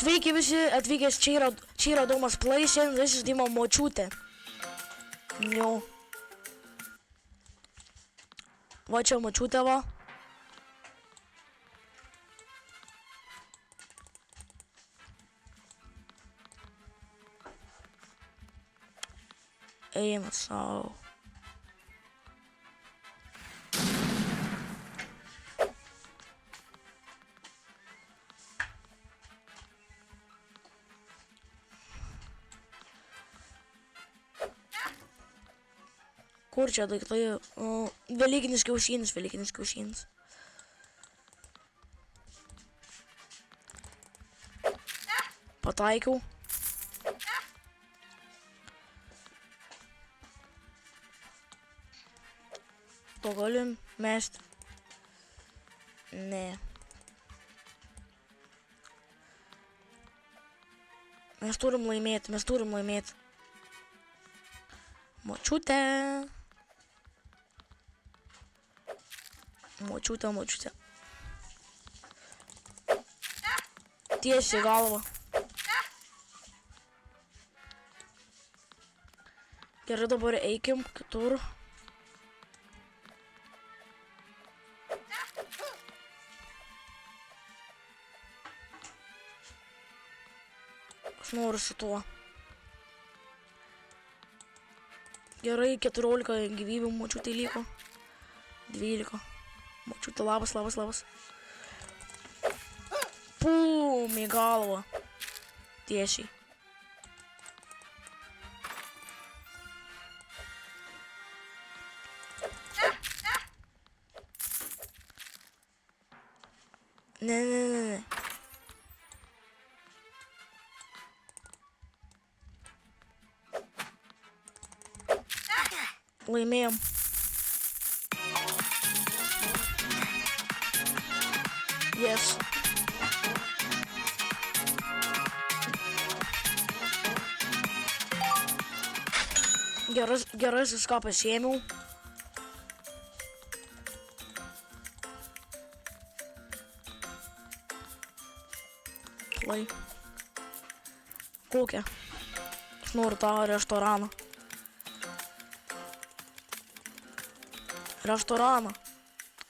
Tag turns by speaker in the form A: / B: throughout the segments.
A: Sveiki visi atvykęs, čia yra Domas Play, šiandien žaidimo močiutė. Jo. Va čia močiutė va. Eina savo. Kur čia daiktai? Velykinis kiaušinis. Pataikiau. To galim mest. Ne. Mes turim laimėti. Močiutė. Tiesiai galvą. Gerai, dabar eikim kitur. Aš noriu su tuo. Gerai, 14 gyvybių močiutė liko. 12. Močiutė, labas. Pum, į galvą. Tiesiai. Ne. Laimėjom. Yes. Gerai, viską pasiėmiau. Play. Kokią? Aš noriu tą restoraną.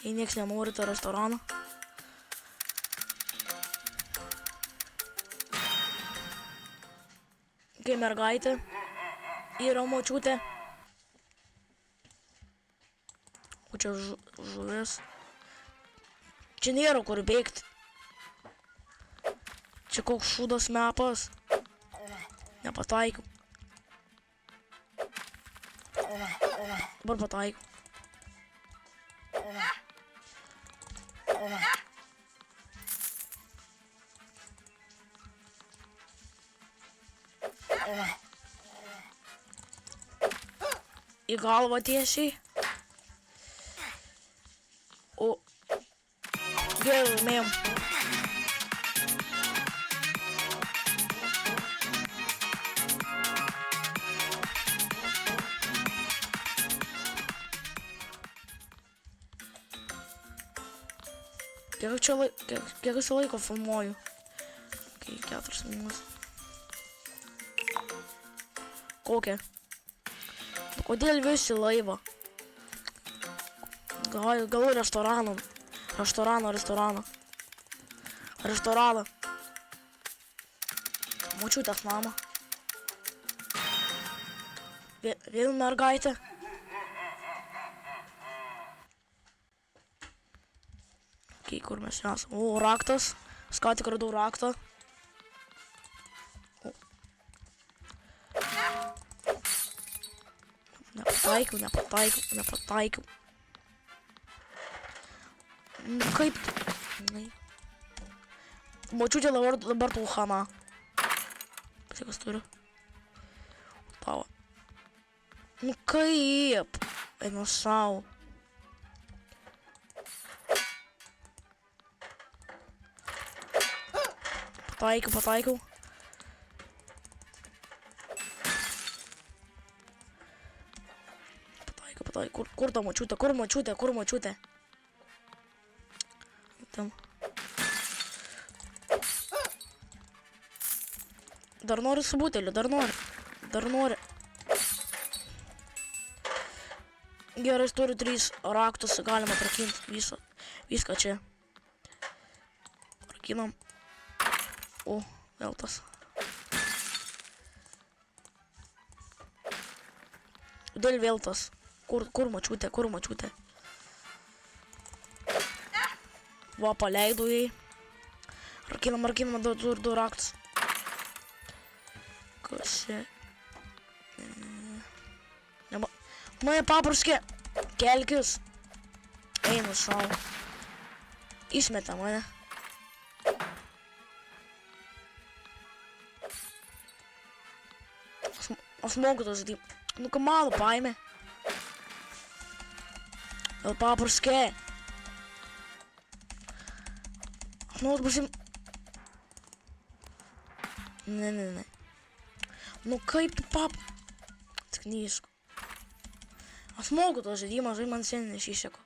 A: Jei nieks nenori tą restoraną. Kai mergaitė yra močiutė. O čia žuvis. Čia nėra kur bėgti. Čia koks šūdas mepas. Nepataikiau. Dabar pataikiau. Į galvą tiesiai. O. Gerai, laimėjom. Kiek aš laiko filmuoju? Okay, 4 minutės. Kokia? Kodėl visi laivą? Gal restoraną. Restoraną. Močiutės namą. Vėl mergaitė. Okay, kur mes esame? O, raktas. Ką tik radau raktą. Nepataikiau. Kaip? Močiutė dabar tau chana. Pasikas turiu. Tavo. Nu kaip? Einu savo. Pataikiau. Kur ta močiutė? Kur močiutė? Tam. Dar nori su buteliu, dar nori. Dar nori. Gerai, jis turi 3 raktus, galima atrakinti viską čia. Rakinam. O, vėl tas. Kodėl vėl tas? Kur mačiutė, kur mačiutė? Va, paleido jai. Rakinam, du raktus. Kas čia? Mane papraskė. Kelkis. Einu šau. Išmetė mane. Aš moku to žaidimą. Nu, kamalų paėmė. Vėl papraskė. Aš noriu pasim... Ne. Nu, kaip tu Sknyšku. Aš moku to žaidimą, man seniai neišseko.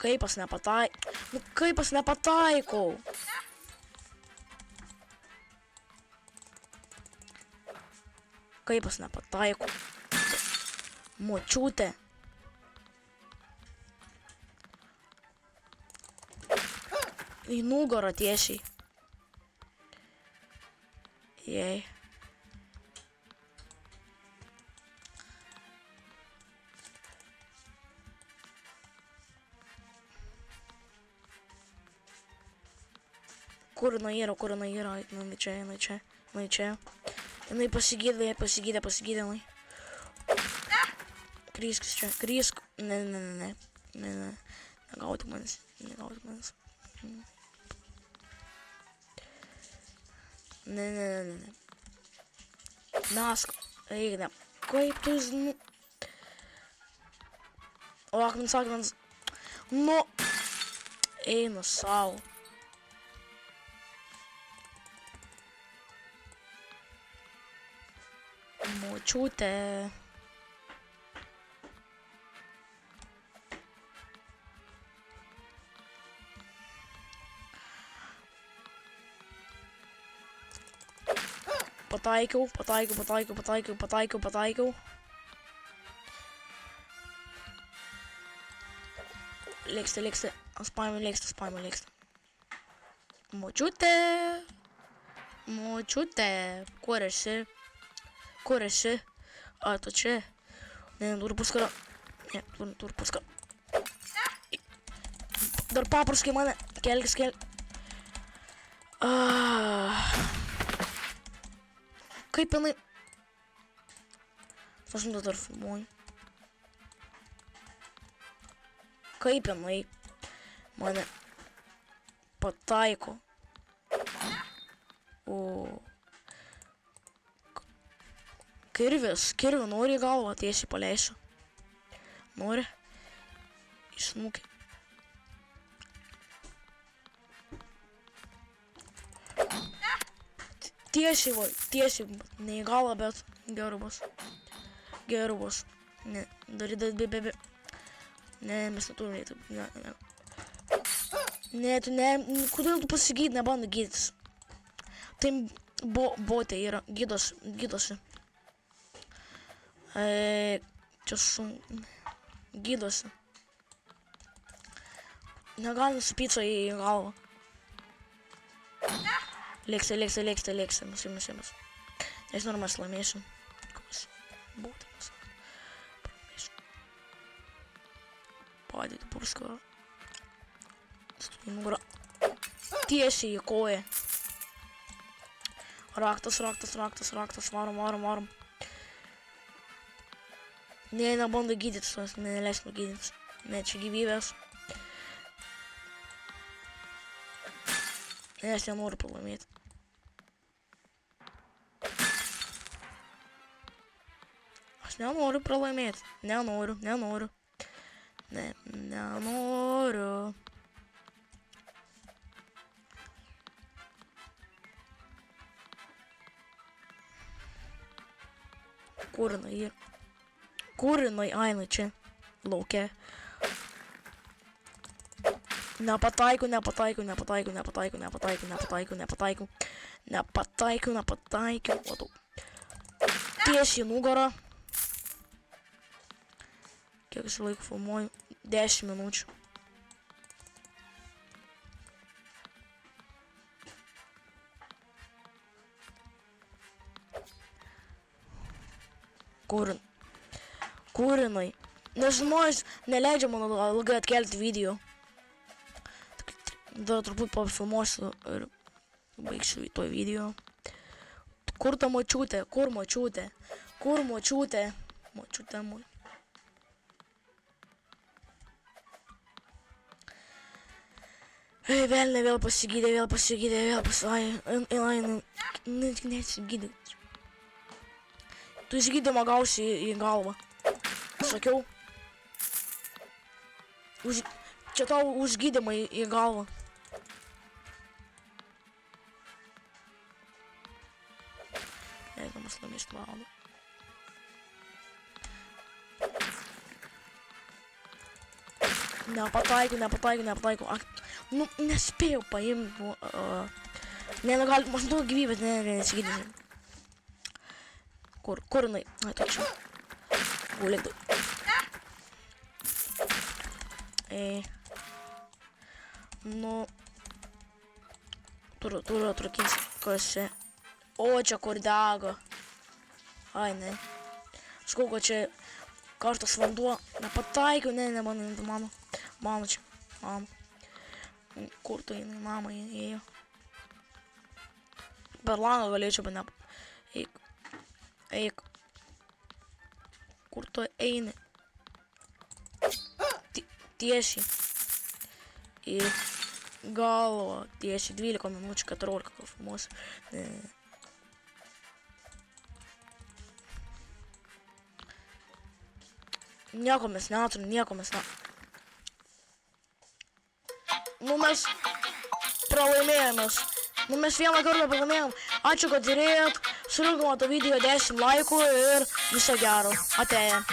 A: Kaip aš nepataikau? Nu, kaip aš nepataikau? Kaip aš nepataikau? Močiutė. Į nugarą tiesiai. Jei. Kur jinai yra? Jinai čia. Jinai pasigydė jinai. Kryskis čia, krysk. Ne. Negauti manęs. Ne. Nask. Eik, ne. Kaip tu žinai? O, akmens. Nu. Einu sau. Močiutė. Pataikiau. Lėksta. Aš paėmiau lėksta. Močiutė. Kur esi? A, tu čia? Ne, turiu puskara. Ne, turiu puskara. Dar papraskė mane. Kelkis. Kaip jinai? Aš dar filmuoju. Kaip jinai mane pataiko? O. Kirvį nori į galvą, tiesiai paleisiu. Nori? Išsnukė. Tiesiai, ne į galvą, bet geru bus. Ne, be. Ne, mes neturime, ne. Ne, tu ne, kodėl tu pasigydai, nebando gydytis. Tai botė yra, gydosi. Čia gydosi. Negalima su pica į galvą. Lėksta, mes. Nežinau, ar mes laimėsim. Koks būtinas. Pralaimėsim. Padėti purską. Į nugarą. Tiesiai į koją. Raktas, varom. Ne, nebando gydytis, neleisime gydytis. Ne, čia gyvybės. Ne, aš nenoriu pralaimėti. Aš nenoriu pralaimėti. Nenoriu. Ne, nenoriu. Kur jinai yra? Kur jinai? Ai, jinai čia. Lauke. Nepataikau. Matau. Tiesiai į nugarą. Kiek aš laiko filmuoju? 10 minučių. Kūrinai. Nežinau, jis neleidžia man ilgai atkelti video. Dar truputį pafilmuosiu ir baigsiu į to video. Kur ta močiutė? Kur močiutė? Kur močiutė? Močiutė. Velnė vėl pasigydė. Nesigydė. Tu išgydymą gausi į galvą. Sakiau. Čia tau užgydymą į galvą. Eidamas numest valandą. Nepataikau. Nu, nespėjau paimti. Negali, aš duodu gyvybės, nesigydžiu. Kur jinai? Ai, tokia. Gulėk. Nu. Turiu atrakinti, kas čia. O, čia kur dega. Ai, ne. Sakau, kad čia karštas vanduo. Nepataikiau, mano čia. Mano. Kur tu jinai, mama ėjo? Per langą galėčiau, bet ne. Eik. Kur tu eini? Tiesiai. Į galvą. Tiesiai 12 minučių, 14 gal filmuosiu. Nieko mes neturim. Nu mes pralaimėjomės. Nu mes vieną kartą pralaimėjom. Ačiū, kad žiūrėjot. Surinkome tą video 10 laikų ir viso gero. Atėjo.